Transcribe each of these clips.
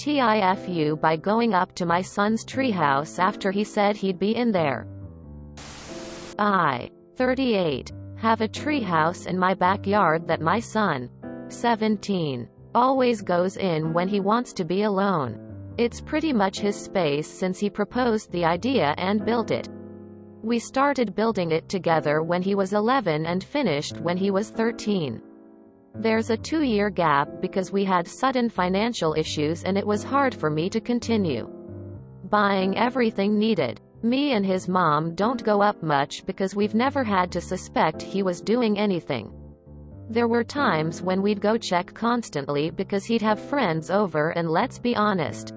TIFU by going up to my son's treehouse after he said he'd be in there. I, 38, have a treehouse in my backyard that my son, 17, always goes in when he wants to be alone. It's pretty much his space since he proposed the idea and built it. We started building it together when he was 11 and finished when he was 13. There's a 2-year gap because we had sudden financial issues and it was hard for me to continue buying everything needed. Me and his mom don't go up much because we've never had to suspect he was doing anything. There were times when we'd go check constantly because he'd have friends over, and let's be honest,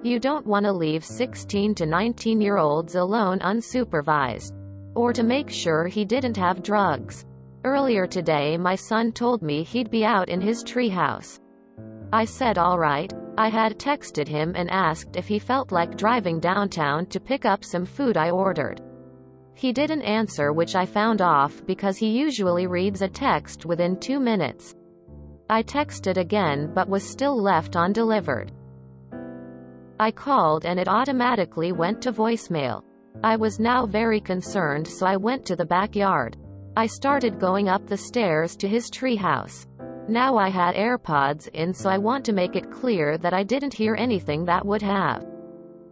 you don't want to leave 16 to 19-year-olds alone unsupervised. Or to make sure he didn't have drugs. Earlier today my son told me he'd be out in his treehouse. I said alright. I had texted him and asked if he felt like driving downtown to pick up some food I ordered. He didn't answer, which I found off because he usually reads a text within 2 minutes. I texted again but was still left undelivered. I called and it automatically went to voicemail. I was now very concerned, so I went to the backyard. I started going up the stairs to his treehouse. Now I had AirPods in, so I want to make it clear that I didn't hear anything that would have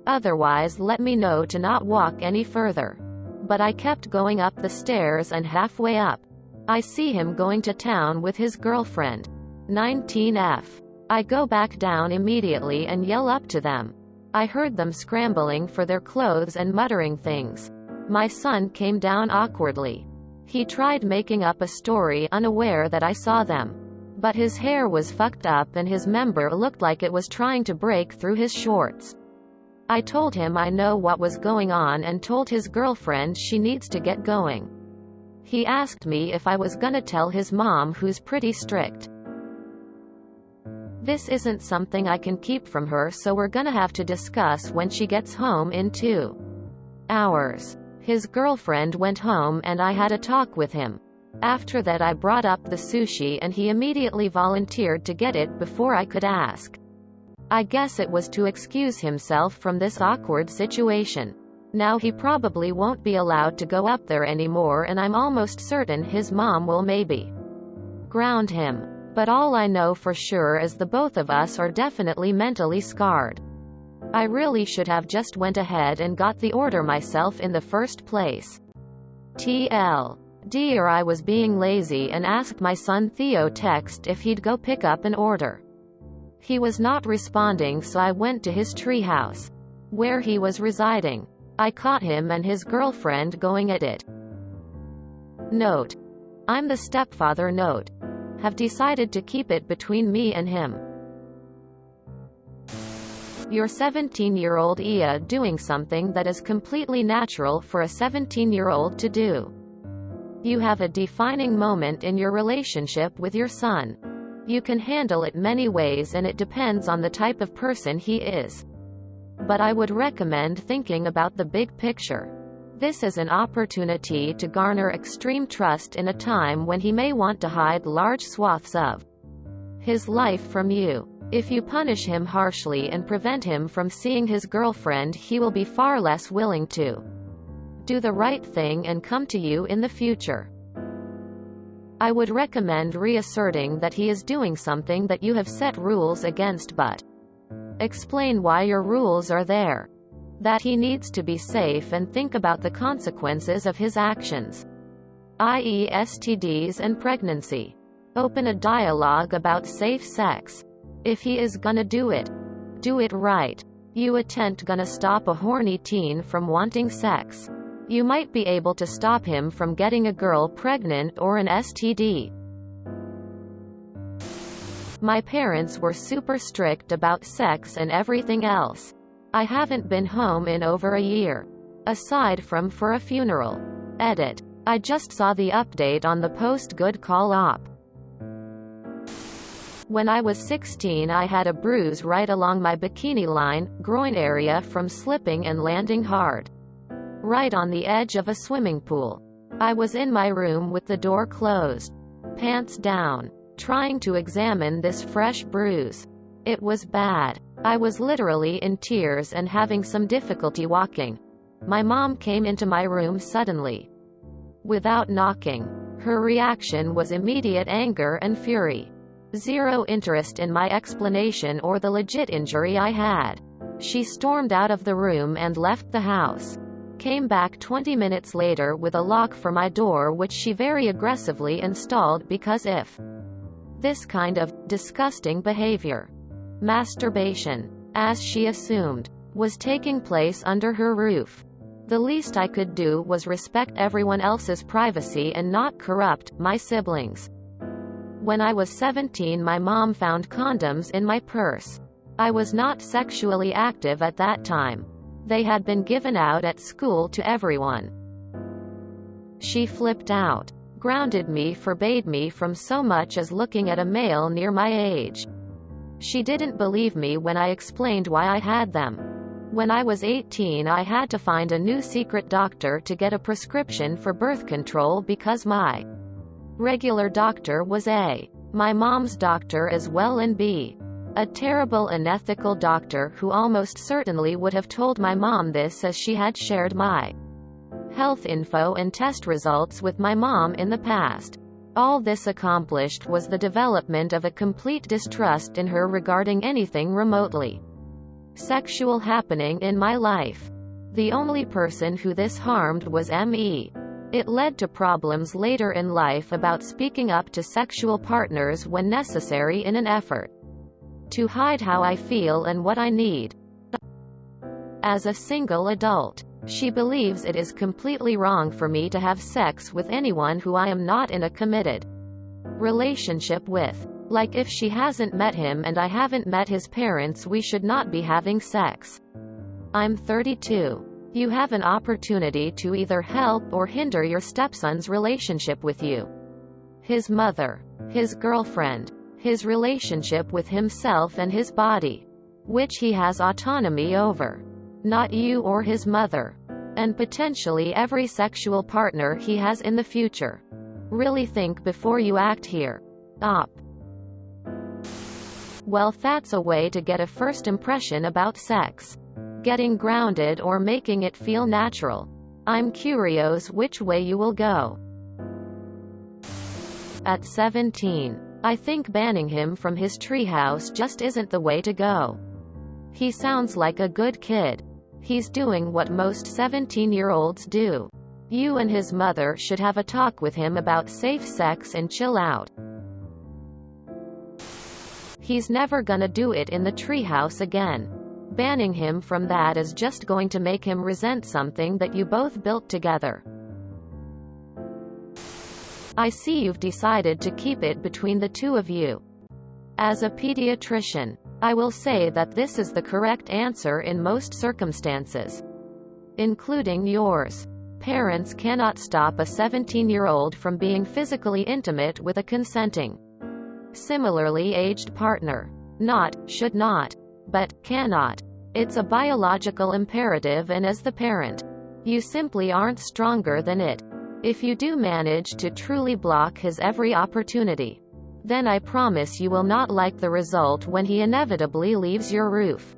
otherwise let me know to not walk any further. But I kept going up the stairs, and halfway up, I see him going to town with his girlfriend, 19F. I go back down immediately and yell up to them. I heard them scrambling for their clothes and muttering things. My son came down awkwardly. He tried making up a story, unaware that I saw them. But his hair was fucked up and his member looked like it was trying to break through his shorts. I told him I know what was going on and told his girlfriend she needs to get going. He asked me if I was gonna tell his mom, who's pretty strict. This isn't something I can keep from her, so we're gonna have to discuss when she gets home in 2 hours. His girlfriend went home and I had a talk with him. After that I brought up the sushi and he immediately volunteered to get it before I could ask. I guess it was to excuse himself from this awkward situation. Now he probably won't be allowed to go up there anymore, and I'm almost certain his mom will maybe ground him. But all I know for sure is the both of us are definitely mentally scarred. I really should have just went ahead and got the order myself in the first place. TLD, or I was being lazy and asked my son Theo text if he'd go pick up an order. He was not responding, so I went to his treehouse, where he was residing. I caught him and his girlfriend going at it. Note: I'm the stepfather. Note: have decided to keep it between me and him. You're 17-year-old Ia doing something that is completely natural for a 17-year-old to do. You have a defining moment in your relationship with your son. You can handle it many ways and it depends on the type of person he is. But I would recommend thinking about the big picture. This is an opportunity to garner extreme trust in a time when he may want to hide large swaths of his life from you. If you punish him harshly and prevent him from seeing his girlfriend, he will be far less willing to do the right thing and come to you in the future. I would recommend reasserting that he is doing something that you have set rules against, but explain why your rules are there. That he needs to be safe and think about the consequences of his actions, i.e. STDs and pregnancy. Open a dialogue about safe sex. If he is gonna do it right. You attempt gonna stop a horny teen from wanting sex. You might be able to stop him from getting a girl pregnant or an STD. My parents were super strict about sex and everything else. I haven't been home in over a year. Aside from for a funeral. Edit. I just saw the update on the post. Good call op. When I was 16 I had a bruise right along my bikini line, groin area from slipping and landing hard. Right on the edge of a swimming pool. I was in my room with the door closed, pants down, trying to examine this fresh bruise. It was bad. I was literally in tears and having some difficulty walking. My mom came into my room suddenly. Without knocking. Her reaction was immediate anger and fury. Zero interest in my explanation or the legit injury I had. She stormed out of the room and left the house. Came back 20 minutes later with a lock for my door which she very aggressively installed because if this kind of disgusting behavior, masturbation, as she assumed, was taking place under her roof, the least I could do was respect everyone else's privacy and not corrupt my siblings. When I was 17, my mom found condoms in my purse. I was not sexually active at that time. They had been given out at school to everyone. She flipped out, grounded me, forbade me from so much as looking at a male near my age. She didn't believe me when I explained why I had them. When I was 18, I had to find a new secret doctor to get a prescription for birth control because my regular doctor was A, my mom's doctor as well, and B, a terrible unethical doctor who almost certainly would have told my mom this, as she had shared my health info and test results with my mom in the past. All this accomplished was the development of a complete distrust in her regarding anything remotely sexual happening in my life. The only person who this harmed was me. It led to problems later in life about speaking up to sexual partners when necessary in an effort to hide how I feel and what I need. As a single adult, she believes it is completely wrong for me to have sex with anyone who I am not in a committed relationship with. Like, if she hasn't met him and I haven't met his parents, we should not be having sex. I'm 32. You have an opportunity to either help or hinder your stepson's relationship with you, his mother, his girlfriend, his relationship with himself and his body, which he has autonomy over, not you or his mother, and potentially every sexual partner he has in the future. Really think before you act here. Op. Well, that's a way to get a first impression about sex. Getting grounded or making it feel natural. I'm curious which way you will go. At 17, I think banning him from his treehouse just isn't the way to go. He sounds like a good kid. He's doing what most 17-year-olds do. You and his mother should have a talk with him about safe sex and chill out. He's never gonna do it in the treehouse again. Banning him from that is just going to make him resent something that you both built together. I see you've decided to keep it between the two of you. As a pediatrician, I will say that this is the correct answer in most circumstances, including yours. Parents cannot stop a 17-year-old from being physically intimate with a consenting, similarly aged partner. Not, should not, but cannot. It's a biological imperative, and as the parent, you simply aren't stronger than it. If you do manage to truly block his every opportunity, then I promise you will not like the result when he inevitably leaves your roof.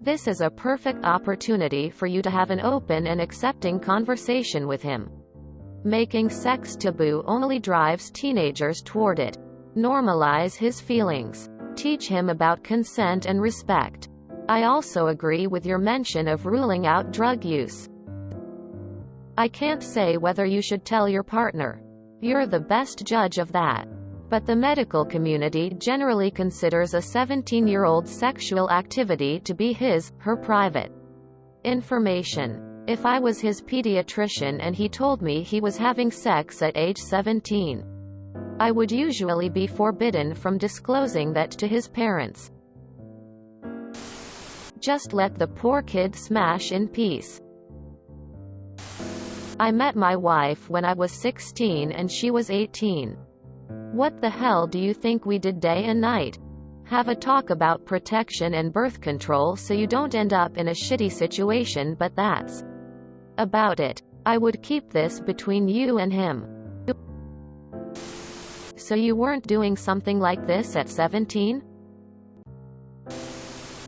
This is a perfect opportunity for you to have an open and accepting conversation with him. Making sex taboo only drives teenagers toward it. Normalize his feelings. Teach him about consent and respect. I also agree with your mention of ruling out drug use. I can't say whether you should tell your partner. You're the best judge of that. But the medical community generally considers a 17-year-old's sexual activity to be her private information. If I was his pediatrician and he told me he was having sex at age 17, I would usually be forbidden from disclosing that to his parents. Just let the poor kid smash in peace. I met my wife when I was 16 and she was 18. What the hell do you think we did day and night? Have a talk about protection and birth control so you don't end up in a shitty situation, but that's about it. I would keep this between you and him. So you weren't doing something like this at 17?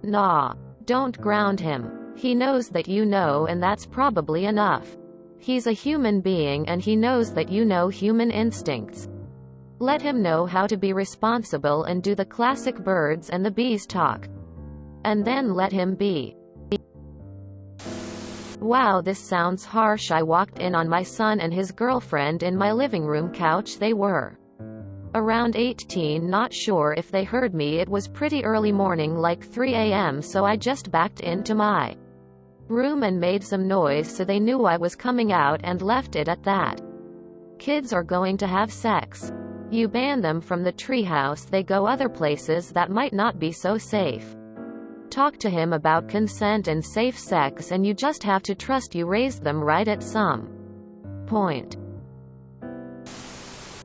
Nah. Don't ground him. He knows that you know, and that's probably enough. He's a human being and he knows that you know human instincts. Let him know how to be responsible and do the classic birds and the bees talk. And then let him be. Wow, this sounds harsh. I walked in on my son and his girlfriend in my living room couch. They were around 18, not sure if they heard me. It was pretty early morning, like 3 a.m., so I just backed into my room and made some noise so they knew I was coming out, and left it at that. Kids are going to have sex. You ban them from the treehouse, they go other places that might not be so safe. Talk to him about consent and safe sex, and you just have to trust you raised them right at some point.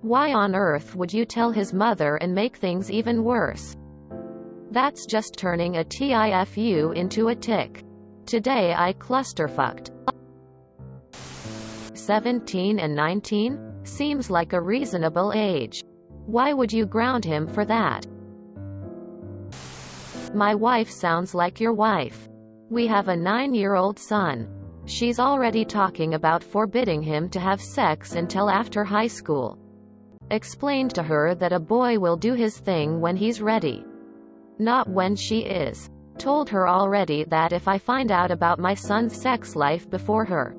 Why on earth would you tell his mother and make things even worse? That's just turning a TIFU into a tick. Today I clusterfucked. 17 and 19? Seems like a reasonable age. Why would you ground him for that? My wife sounds like your wife. We have a 9-year-old son. She's already talking about forbidding him to have sex until after high school. Explained to her that a boy will do his thing when he's ready, not when she is. Told her already that if I find out about my son's sex life before her,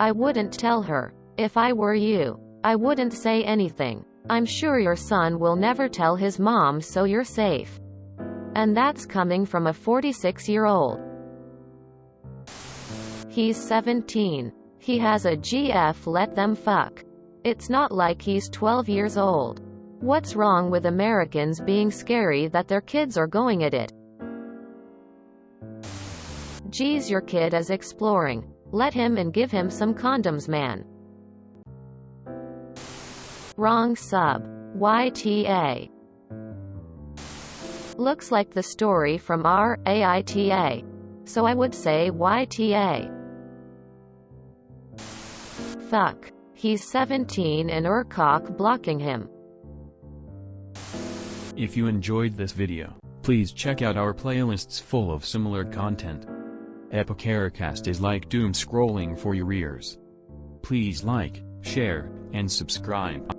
I wouldn't tell her. If I were you, I wouldn't say anything. I'm sure your son will never tell his mom, so you're safe. And that's coming from a 46-year-old. He's 17. He has a GF, let them fuck. It's not like he's 12 years old. What's wrong with Americans being scary that their kids are going at it? Geez, your kid is exploring. Let him, and give him some condoms, man. Wrong sub. YTA. Looks like the story from RAITA. So I would say YTA. Fuck. He's 17 and cock blocking him. If you enjoyed this video, please check out our playlists full of similar content. Epicaricast is like doom scrolling for your ears. Please like, share, and subscribe.